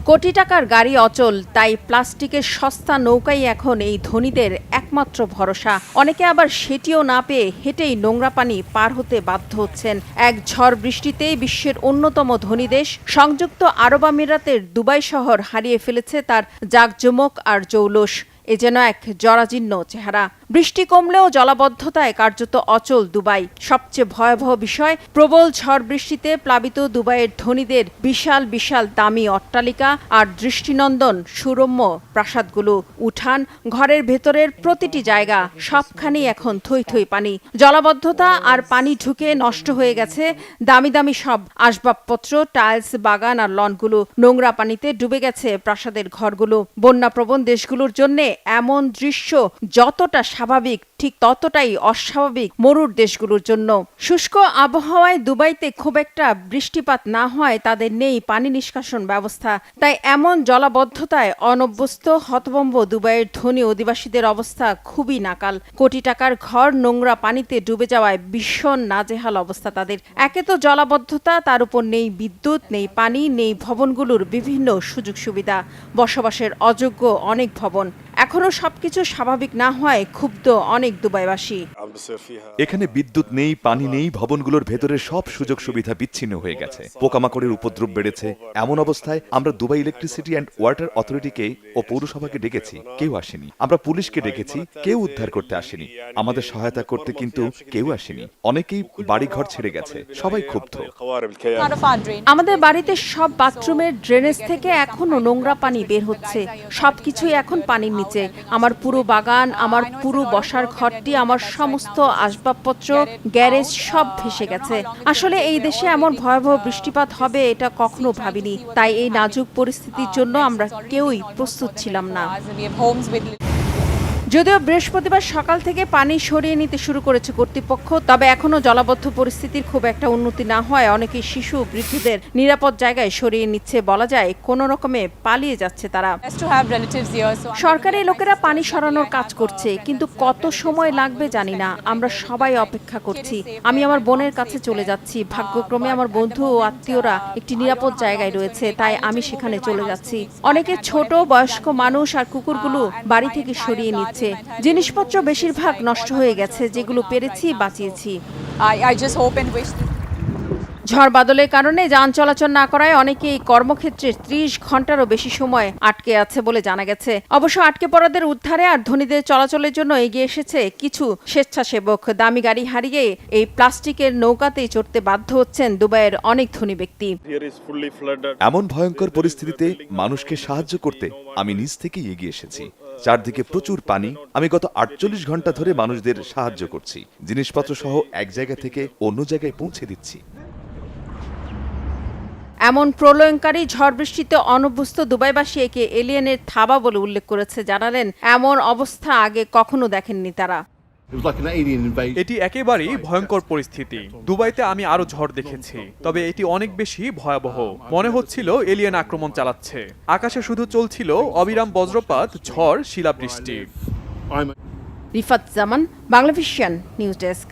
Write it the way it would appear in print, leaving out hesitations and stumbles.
কোটি টাকার গাড়ি অচল, তাই প্লাস্টিকের সস্তা নৌকাই এখন এই ধনীদের একমাত্র ভরসা। অনেকে আবার সেটিও না পেয়ে হেঁটেই নোংরা পানি পার হতে বাধ্য হচ্ছেন। এক ঝড় বৃষ্টিতেই বিশ্বের অন্যতম ধনী দেশ সংযুক্ত আরব আমিরাতের দুবাই শহর হারিয়ে ফেলেছে তার জাঁকজমক আর জৌলুস। এ যেন এক জরাজীর্ণ চেহারা। বৃষ্টি কমলেও জলাবদ্ধতায় কার্যত অচল দুবাই। সবচেয়ে ভয়াবহ বিষয়, প্রবল ঝড় বৃষ্টিতে প্লাবিত দুবাইয়ের ধনীদের বিশাল বিশাল দামি অট্টালিকা আর দৃষ্টিনন্দন সুরম্য প্রাসাদগুলো, উঠান, ঘরের ভেতরের প্রতিটি জায়গা সবখানেই এখন থই থই পানি। জলাবদ্ধতা আর পানি ঢুকে নষ্ট হয়ে গেছে দামি দামি সব আসবাবপত্র, টাইলস, বাগান আর লনগুলো। নোংরা পানিতে ডুবে গেছে প্রাসাদের ঘরগুলো। বন্যাপ্রবণ দেশগুলোর জন্য এমন দৃশ্য যতটা স্বাভাবিক, ঠিক ততটাই অস্বাভাবিক মরুর দেশগুলোর জন্য। শুষ্ক আবহাওয়ায় দুবাইতে খুব একটা বৃষ্টিপাত না হয় তাদের নেই পানি নিষ্কাশন ব্যবস্থা। তাই এমন জলাবদ্ধতায় অনভ্যস্ত হতভম্ব দুবাইয়ের ধনী অধিবাসীদের অবস্থা খুবই নাকাল। কোটি টাকার ঘর নোংরা পানিতে ডুবে যাওয়ায় ভীষণ নাজেহাল অবস্থা তাদের। একে তো জলাবদ্ধতা, তার উপর নেই বিদ্যুৎ, নেই পানি, নেই ভবনগুলোর বিভিন্ন সুযোগ সুবিধা, বসবাসের অযোগ্য অনেক ভবন। এখনো সবকিছু স্বাভাবিক না হয় ক্ষুব্ধ অনেক দুবাইবাসী। এখানে বিদ্যুৎ নেই, পানি নেই, ভবনগুলোর ভেতরে সব সুযোগ সুবিধা বিচ্ছিন্ন হয়ে গেছে। পোকামাকড়ের উপদ্রব বেড়েছে। এমন অবস্থায় আমরা দুবাই ইলেকট্রিসিটি অ্যান্ড ওয়াটার অথরিটিকে ও পৌরসভাকে ডেকেছি, কেউ আসেনি। আমরা পুলিশকে ডেকেছি, কেউ উদ্ধার করতে আসেনি। আমাদের সহায়তা করতে কিন্তু কেউ আসেনি। অনেকেই বাড়িঘর ছেড়ে গেছে, সবাই ক্ষুব্ধ। আমাদের বাড়িতে সব বাথরুমের ড্রেনেজ থেকে এখনো নোংরা পানি বের হচ্ছে। সবকিছুই এখন পানির নিচে। আমার পুরো বাগান, আমার পুরো বসার ঘরটি, আমার সমস্ত আসবাবপত্র, গ্যারেজ সব ভেসে গেছে। আসলে এই দেশে এমন ভয়াবহ বৃষ্টিপাত হবে এটা কখনো ভাবিনি। তাই এই নাজুক পরিস্থিতির জন্য আমরা কেউই প্রস্তুত ছিলাম না। যদিও বৃহস্পতিবার সকাল থেকে পানি সরিয়ে নিতে শুরু করেছে কর্তৃপক্ষ, তবে এখনো জলাবদ্ধ পরিস্থিতির খুব একটা উন্নতি না হয় অনেকেই শিশু, বৃদ্ধদের নিরাপদ জায়গায় সরিয়ে নিচ্ছে। বলা যায় কোনো রকমে পালিয়ে যাচ্ছে তারা। সরকারি লোকেরা পানি সরানোর কাজ করছে, কিন্তু কত সময় লাগবে জানি না। আমরা সবাই অপেক্ষা করছি। আমি আমার বোনের কাছে চলে যাচ্ছি। ভাগ্যক্রমে আমার বন্ধু ও আত্মীয়রা একটি নিরাপদ জায়গায় রয়েছে, তাই আমি সেখানে চলে যাচ্ছি। অনেকে ছোট, বয়স্ক মানুষ আর কুকুরগুলো বাড়ি থেকে সরিয়ে নিচ্ছে। জিনিসপত্র বেশিরভাগ নষ্ট হয়ে গেছে, যেগুলো পেরেছি বাঁচিয়েছি। ঝড় বাদলের কারণে যান চলাচল না করায় অনেকেই কর্মক্ষেত্রে 30 ঘন্টারও বেশি সময় আটকে আছে বলে জানা গেছে। অবশ্য আটকে পড়াদের উদ্ধারে আর ধনীদের চলাচলের জন্য এগিয়ে এসেছে কিছু স্বেচ্ছাসেবক। দামি গাড়ি হারিয়ে এই প্লাস্টিকের নৌকাতেই চড়তে বাধ্য হচ্ছেন দুবাইয়ের অনেক ধনী ব্যক্তি। এমন ভয়ঙ্কর পরিস্থিতিতে মানুষকে সাহায্য করতে আমি নিজ থেকেই এগিয়ে এসেছি। চারদিকে প্রচুর পানি। আমি গত 48 ঘন্টা ধরে মানুষদের সাহায্য করছি। জিনিসপত্র সহ এক জায়গা থেকে অন্য জায়গায় পৌঁছে দিচ্ছি। এমন প্রলয়ঙ্কারী ঝড় বৃষ্টিতে অনভ্যস্ত দুবাইবাসী একে এলিয়েনের থাবা বলে উল্লেখ করেছে। জানালেন এমন অবস্থা আগে কখনো দেখেননি তারা। এটি একেবারেই ভয়ঙ্কর পরিস্থিতি। দুবাইতে আমি আরো ঝড় দেখেছি, তবে এটি অনেক বেশি ভয়াবহ। মনে হচ্ছিল এলিয়েন আক্রমণ চালাচ্ছে। আকাশে শুধু চলছিল অবিরাম বজ্রপাত, ঝড়, শিলাবৃষ্টি। রিফাত জামান, বাংলাভিশন নিউজ ডেস্ক।